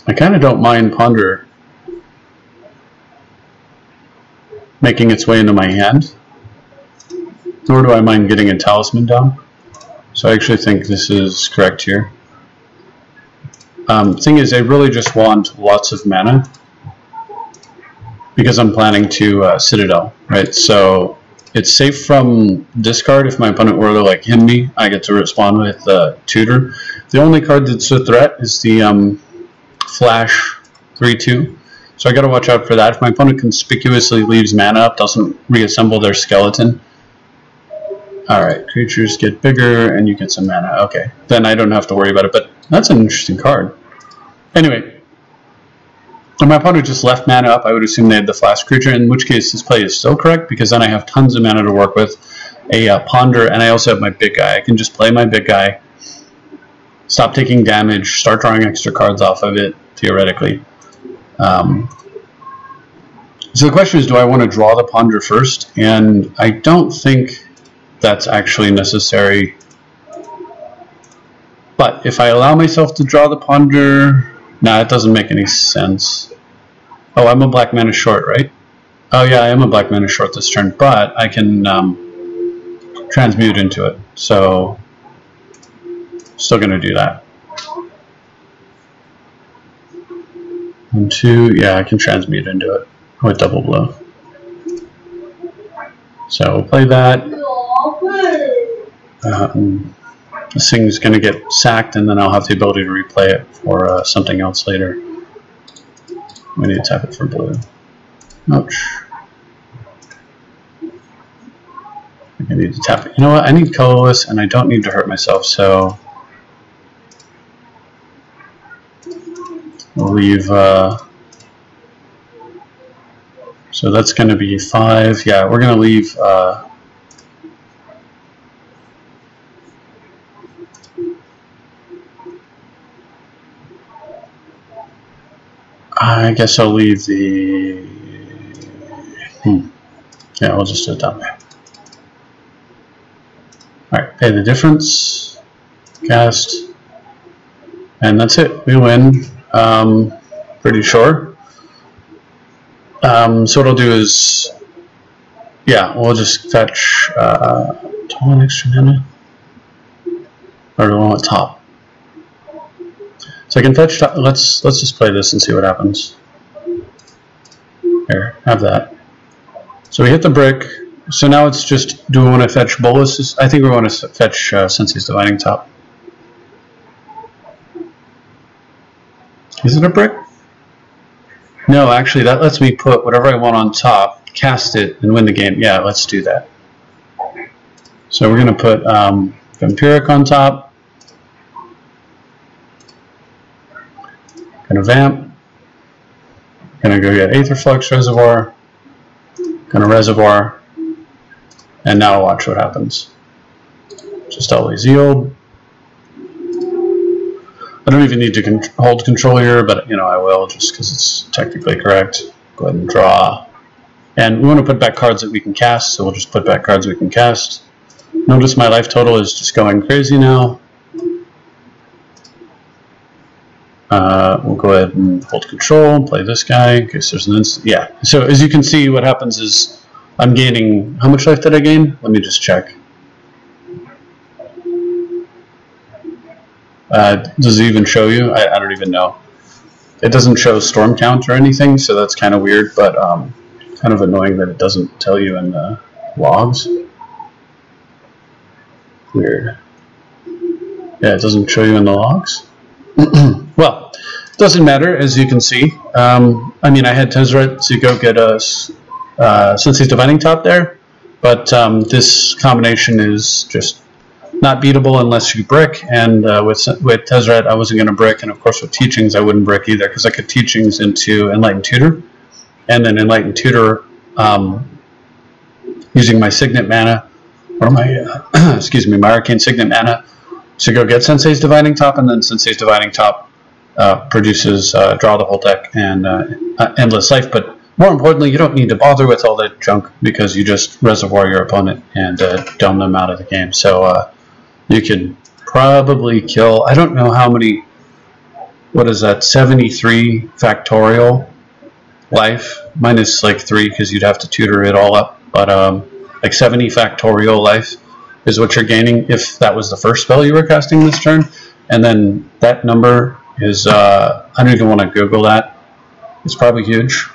I kind of don't mind Ponder making its way into my hand, nor do I mind getting a Talisman down. So I actually think this is correct here. Thing is, I really just want lots of mana because I'm planning to Citadel, right? So it's safe from discard. If my opponent were to like hit me, I get to respond with Tutor. The only card that's a threat is the Flash 3/2. So I got to watch out for that. If my opponent conspicuously leaves mana up, doesn't reassemble their skeleton. Alright, creatures get bigger and you get some mana. Okay, then I don't have to worry about it, but that's an interesting card. Anyway, if my opponent just left mana up, I would assume they had the Flash creature, in which case this play is still correct because then I have tons of mana to work with, a Ponder, and I also have my big guy. I can just play my big guy, stop taking damage, start drawing extra cards off of it, theoretically. So the question is, do I want to draw the Ponder first? And I don't think that's actually necessary. But if I allow myself to draw the Ponder, nah, it doesn't make any sense. Oh, I'm a black mana short, right? Oh yeah, I am a black mana short this turn, but I can transmute into it. So still going to do that. 1, 2, yeah, I can transmute into it with double blow. So we'll play that. This thing is going to get sacked, and then I'll have the ability to replay it for something else later. We need to tap it for blue. Ouch. I need to tap it. You know what? I need colorless, and I don't need to hurt myself, so we'll leave. So that's going to be 5. Yeah, we're going to leave. I guess I'll leave the. Yeah, we'll just do it that way. Alright, pay the difference, cast, and that's it. We win. Pretty sure. So what I'll do is, yeah, we'll just fetch 1 extra mana. Or do I want top? So I can fetch top. Let's just play this and see what happens. Here, have that. So we hit the brick. So now it's just, do we want to fetch Bolas? I think we want to fetch Sensei's Divining Top. Is it a brick? No, actually that lets me put whatever I want on top, cast it, and win the game. Yeah, let's do that. So we're going to put Vampiric on top. Gonna vamp. Gonna go get Aetherflux Reservoir. Gonna Reservoir. And now watch what happens. Just always yield. I don't even need to hold control here, but you know I will just because it's technically correct. Go ahead and draw. And we want to put back cards that we can cast, so we'll just put back cards we can cast. Notice my life total is just going crazy now. We'll go ahead and hold control, play this guy in case there's an instant. Yeah, so as you can see, what happens is I'm gaining, how much life did I gain? Let me just check. Does it even show you? I don't even know. It doesn't show storm count or anything, so that's kind of weird, but kind of annoying that it doesn't tell you in the logs. Weird. Yeah, it doesn't show you in the logs. Well, doesn't matter, as you can see. I mean, I had Tezzeret to go get us Sensei's Divining Top there, but this combination is just not beatable unless you brick, and with Tezzeret I wasn't going to brick, and of course with Teachings I wouldn't brick either, because I could Teachings into Enlightened Tutor, and then Enlightened Tutor using my Signet mana, or my, excuse me, my Arcane Signet mana, to go get Sensei's Divining Top, and then Sensei's Divining Top produces draw the whole deck and endless life. But more importantly, you don't need to bother with all that junk because you just reservoir your opponent and dumb them out of the game. So you can probably kill, I don't know how many, what is that, 73 factorial life, minus like 3 because you'd have to tutor it all up, but like 70 factorial life is what you're gaining if that was the first spell you were casting this turn. And then that number is, I don't even want to Google that. It's probably huge.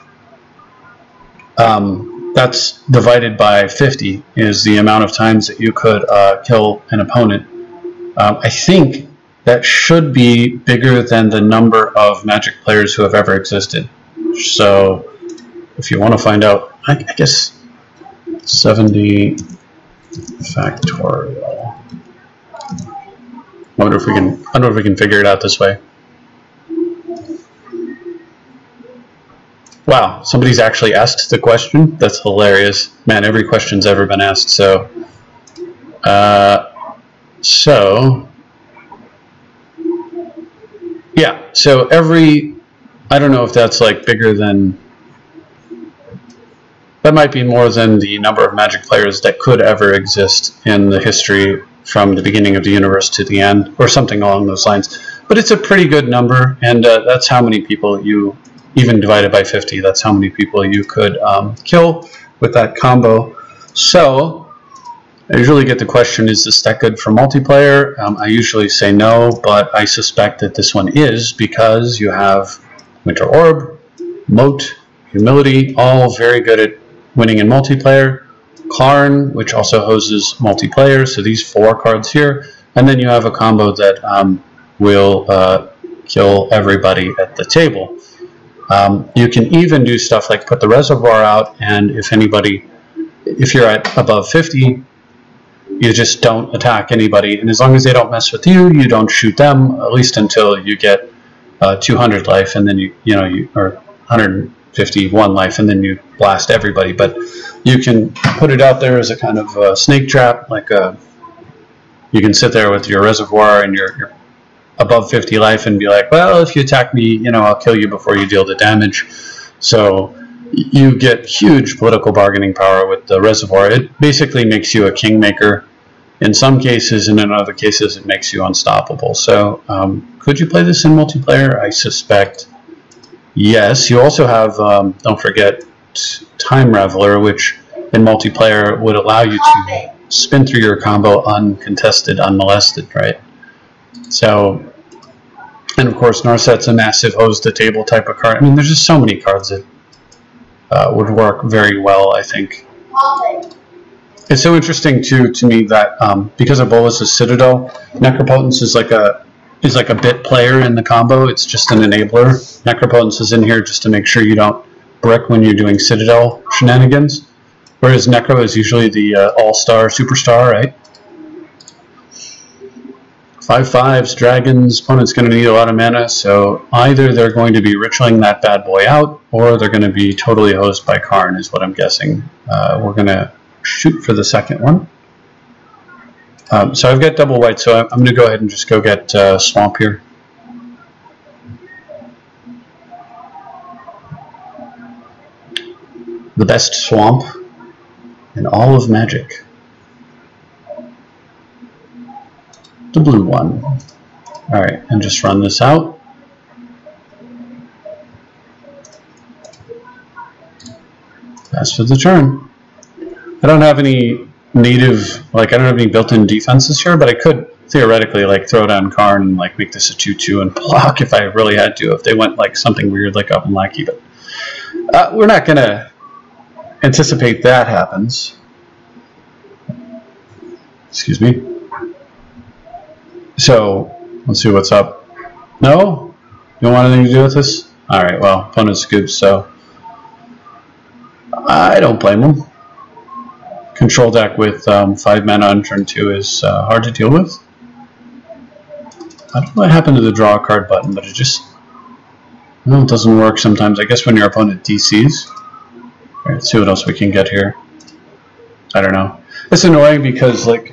That's divided by 50 is the amount of times that you could kill an opponent. I think that should be bigger than the number of Magic players who have ever existed. So if you want to find out, I guess 70 factorial. I wonder if we can figure it out this way. Wow, somebody's actually asked the question. That's hilarious. Man, every question's ever been asked. So, yeah. So every, I don't know if that's like bigger than, that might be more than the number of Magic players that could ever exist in the history from the beginning of the universe to the end, or something along those lines. But it's a pretty good number, and that's how many people you, even divided by 50, that's how many people you could kill with that combo. So I usually get the question, is this deck good for multiplayer? I usually say no, but I suspect that this one is, because you have Winter Orb, Moat, Humility, all very good at winning in multiplayer. Karn, which also hoses multiplayer, so these 4 cards here, and then you have a combo that will kill everybody at the table. You can even do stuff like put the reservoir out, and if you're at above 50, you just don't attack anybody, and as long as they don't mess with you, you don't shoot them, at least until you get 200 life, and then you or 151 life, and then you blast everybody. But you can put it out there as a kind of snake trap, like you can sit there with your reservoir and your above 50 life and be like, well, if you attack me, I'll kill you before you deal the damage. So you get huge political bargaining power with the reservoir. It basically makes you a kingmaker in some cases, and in other cases it makes you unstoppable. So could you play this in multiplayer? I suspect yes. You also have, don't forget, Time Reveler, which in multiplayer would allow you to spin through your combo uncontested, unmolested, right? So, and of course, Narset's a massive hose to table type of card. I mean, there's just so many cards that would work very well, I think. It's so interesting too to me that because of Bolas's Citadel, Necropotence is like a bit player in the combo. It's just an enabler. Necropotence is in here just to make sure you don't brick when you're doing Citadel shenanigans, whereas Necro is usually the all-star superstar, right? 5/5s, dragons, opponent's going to need a lot of mana, so either they're going to be ritualing that bad boy out, or they're going to be totally hosed by Karn, is what I'm guessing. We're going to shoot for the second one. So I've got double white, so I'm going to go ahead and just go get Swamp here. The best swamp in all of Magic. The blue one. Alright, and just run this out. Pass for the turn. I don't have any native, like I don't have any built-in defenses here, but I could theoretically like throw down Karn and like make this a 2/2 and block if I really had to, if they went like something weird like up and Lackey, but we're not gonna anticipate that happens. Excuse me. So let's see what's up. No? You don't want anything to do with this? Alright, well, opponent's scoops, so I don't blame him. Control deck with 5 mana on turn 2 is hard to deal with. I don't know what happened to the draw a card button, but it just, well, it doesn't work sometimes. I guess when your opponent DCs. Alright, let's see what else we can get here. I don't know. It's annoying because like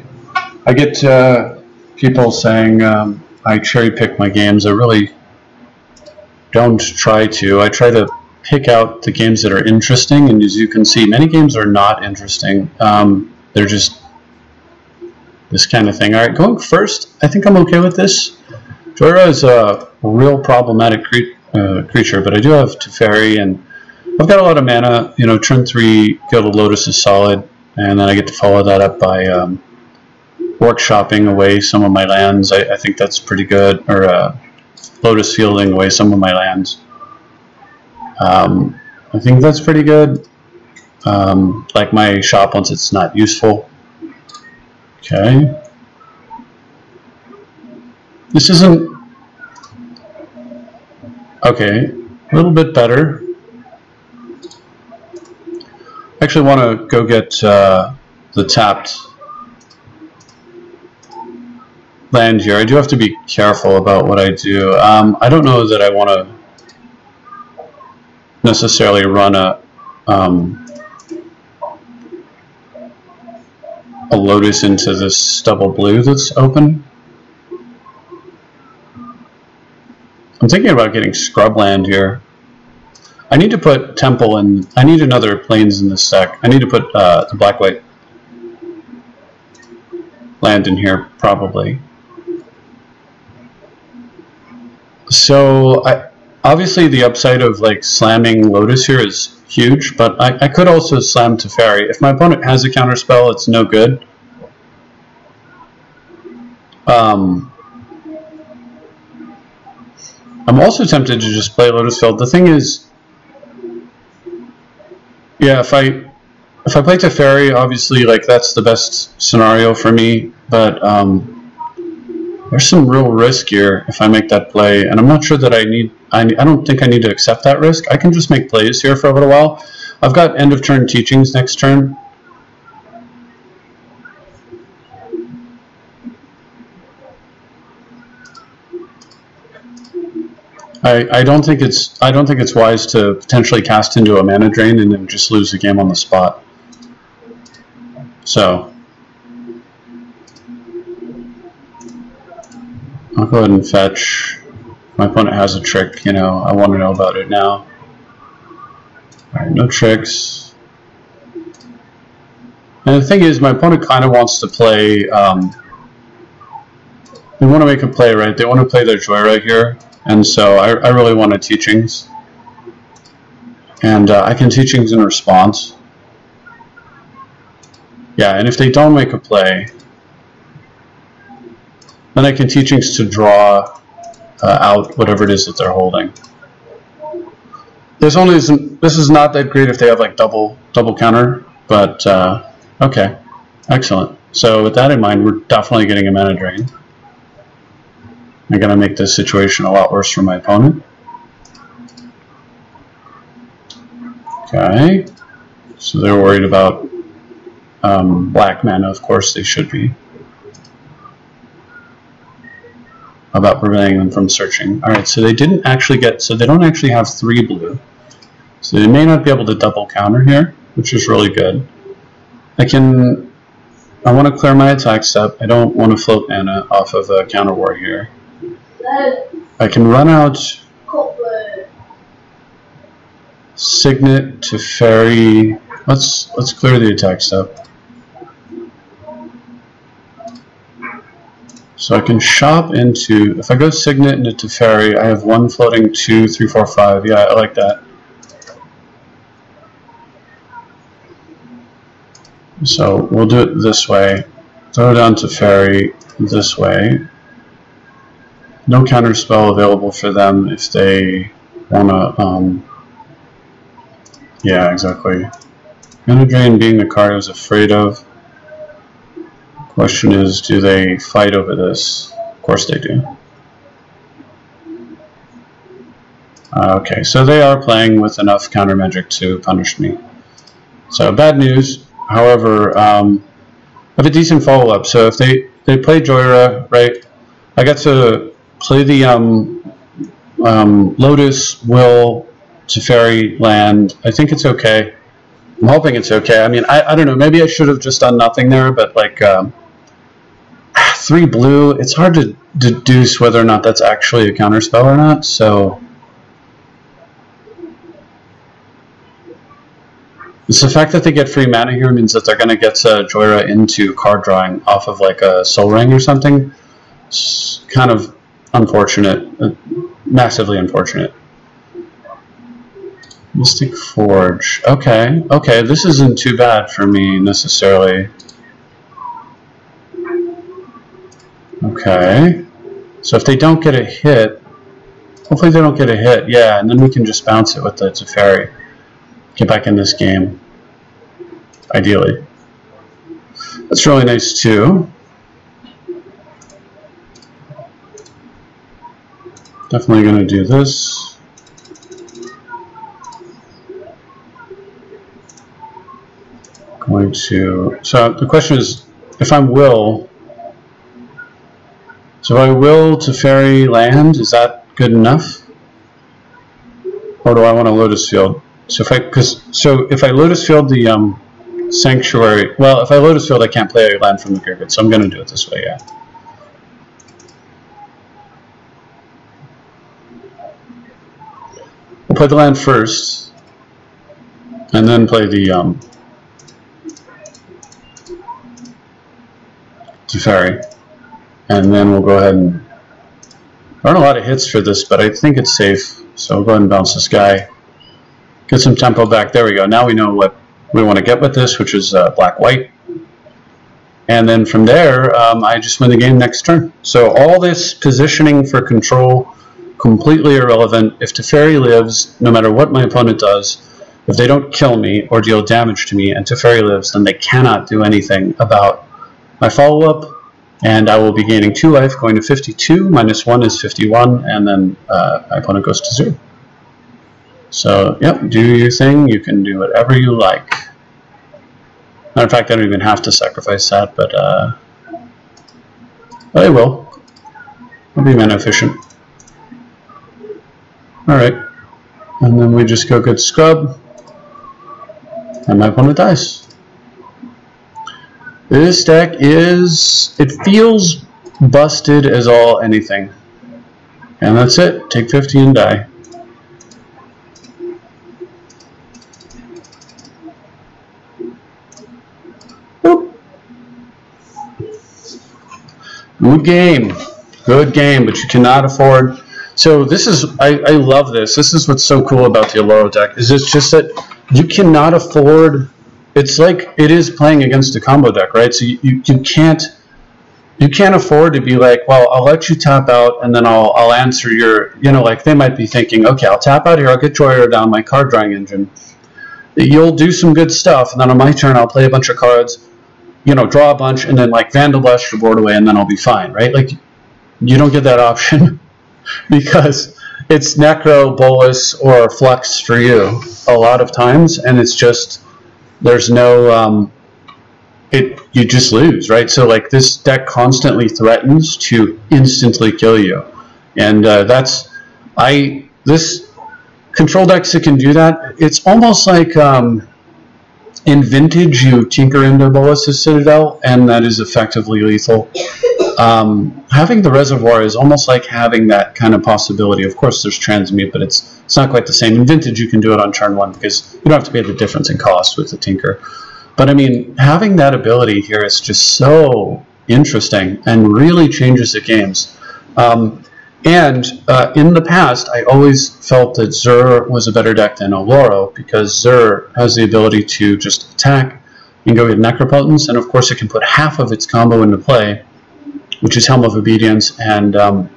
I get people saying I cherry pick my games. I really don't try to. I try to pick out the games that are interesting, and as you can see, many games are not interesting. They're just this kind of thing. Alright, going first, I think I'm okay with this. Joyra is a real problematic creature, but I do have Teferi, and I've got a lot of mana. You know, turn 3 Gilded Lotus is solid, and then I get to follow that up by workshopping away some of my lands. I think that's pretty good, or Lotus Fielding away some of my lands. I think that's pretty good. Like my shop once it's not useful. Okay. This isn't... Okay, a little bit better. I actually want to go get the tapped land here. I do have to be careful about what I do. I don't know that I want to necessarily run a Lotus into this double blue that's open. I'm thinking about getting scrubland here. I need to put Temple and I need another plains in this deck. I need to put the black-white land in here probably. So obviously the upside of like slamming Lotus here is huge, but I could also slam Teferi. If my opponent has a counterspell, it's no good. I'm also tempted to just play Lotus Field. The thing is, yeah, if I play Teferi, obviously like that's the best scenario for me, but there's some real risk here if I make that play, and I'm not sure that I don't think I need to accept that risk. I can just make plays here for a little while. I've got end of turn teachings next turn. I don't think it's wise to potentially cast into a mana drain and then just lose the game on the spot. So I'll go ahead and fetch. My opponent has a trick, you know, I want to know about it now. Alright, no tricks. And the thing is, my opponent kind of wants to play, they want to make a play, right? They want to play their Joy right here, and so I really want a Teachings. And I can teachings in response. Yeah, and if they don't make a play, then I can teachings to draw out whatever it is that they're holding. This is not that great if they have like double counter, but okay, excellent. So with that in mind, we're definitely getting a mana drain. I'm gonna make this situation a lot worse for my opponent. Okay, so they're worried about black mana. Of course they should be. About preventing them from searching. Alright, so they didn't actually get, so they don't actually have 3 blue. So they may not be able to double counter here, which is really good. I want to clear my attack step. I don't want to float mana off of a counter war here. I can run out Signet to Fairy. Let's clear the attack step. So I can shop into, if I go Signet into Teferi, I have 1 floating, 2, 3, 4, 5. Yeah, I like that. So we'll do it this way. Throw down Teferi this way. No counter spell available for them if they want to, yeah, exactly. Mana drain being the card I was afraid of. Question is, do they fight over this? Of course they do. Okay, so they are playing with enough counter magic to punish me. So bad news. However, I have a decent follow-up. So if they play Joyra, right? I got to play the Lotus, Will, Teferi land. I think it's okay. I'm hoping it's okay. I mean, I don't know. Maybe I should have just done nothing there, but like 3 blue, it's hard to deduce whether or not that's actually a counter spell or not. So it's the fact that they get free mana here means that they're going to get Joyra into card drawing off of like a Soul Ring or something. It's kind of unfortunate, massively unfortunate. Mystic Forge. Okay, okay, this isn't too bad for me necessarily. Okay, so if they don't get a hit, hopefully they don't get a hit, yeah, and then we can just bounce it with the Teferi. Get back in this game, ideally. That's really nice too. Definitely going to do this. Going to, so the question is, if I'm Will, so if I will Teferi land, is that good enough? Or do I want a Lotus Field? So if I Lotus Field the Sanctuary, well, if I Lotus Field I can't play a land from the graveyard, so I'm going to do it this way, yeah. We'll play the land first, and then play the Teferi. And then we'll go ahead and run a lot of hits for this, but I think it's safe. So we'll go ahead and bounce this guy. Get some tempo back. There we go. Now we know what we want to get with this, which is black-white. And then from there, I just win the game next turn. So all this positioning for control, completely irrelevant. If Teferi lives, no matter what my opponent does, if they don't kill me or deal damage to me and Teferi lives, then they cannot do anything about my follow-up. And I will be gaining 2 life, going to 52, minus 1 is 51, and then my opponent goes to 0. So, yep, do your thing. You can do whatever you like. Matter of fact, I don't even have to sacrifice that, but I will. I'll be mana efficient. Alright, and then we just go get scrub, and my opponent dies. This deck is, it feels busted as all anything. And that's it. Take 50 and die. Boop. Good game. Good game, but you cannot afford. So this is, I love this. This is what's so cool about the Oloro deck, is it's just that you cannot afford, it's like it is playing against a combo deck, right? So you can't afford to be like, well, I'll let you tap out and then I'll answer your, you know, like they might be thinking, okay, I'll tap out here, I'll get Joyer down, my card drawing engine. You'll do some good stuff, and then on my turn I'll play a bunch of cards, you know, draw a bunch, and then like Vandal Blast your board away, and then I'll be fine, right? Like, you don't get that option because it's Necro, Bolus, or Flux for you a lot of times, and it's just, there's no, you just lose, right? So like this deck constantly threatens to instantly kill you, and this control decks that can do that, it's almost like in Vintage you tinker into Bolus's Citadel, and that is effectively lethal. Having the Reservoir is almost like having that kind of possibility. Of course there's Transmute, but it's not quite the same. In Vintage you can do it on turn 1 because you don't have to pay the difference in cost with the Tinker. But I mean, having that ability here is just so interesting and really changes the games. In the past, I always felt that Zur was a better deck than Oloro because Zur has the ability to just attack and go get Necropotence, and of course it can put half of its combo into play, which is Helm of Obedience and the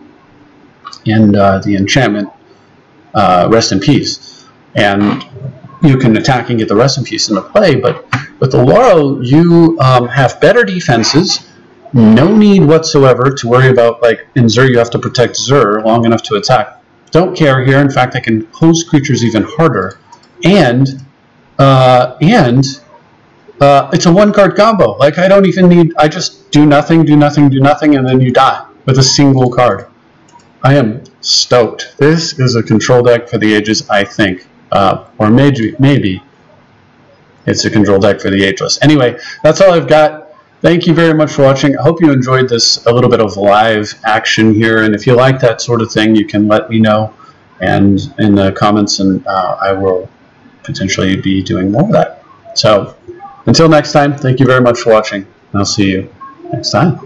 enchantment Rest in Peace. And you can attack and get the Rest in Peace into play, but with Oloro, you have better defenses, no need whatsoever to worry about, like in Zur you have to protect Zur long enough to attack. Don't care here, in fact I can host creatures even harder, and it's a one-card combo. Like I don't even need, I just do nothing, do nothing, do nothing, and then you die with a single card. I am stoked. This is a control deck for the ages, I think. Or maybe it's a control deck for the ageless. Anyway, that's all I've got. Thank you very much for watching. I hope you enjoyed this, a little bit of live action here. And if you like that sort of thing, you can let me know and in the comments, and I will potentially be doing more of that. So until next time, thank you very much for watching, and I'll see you next time.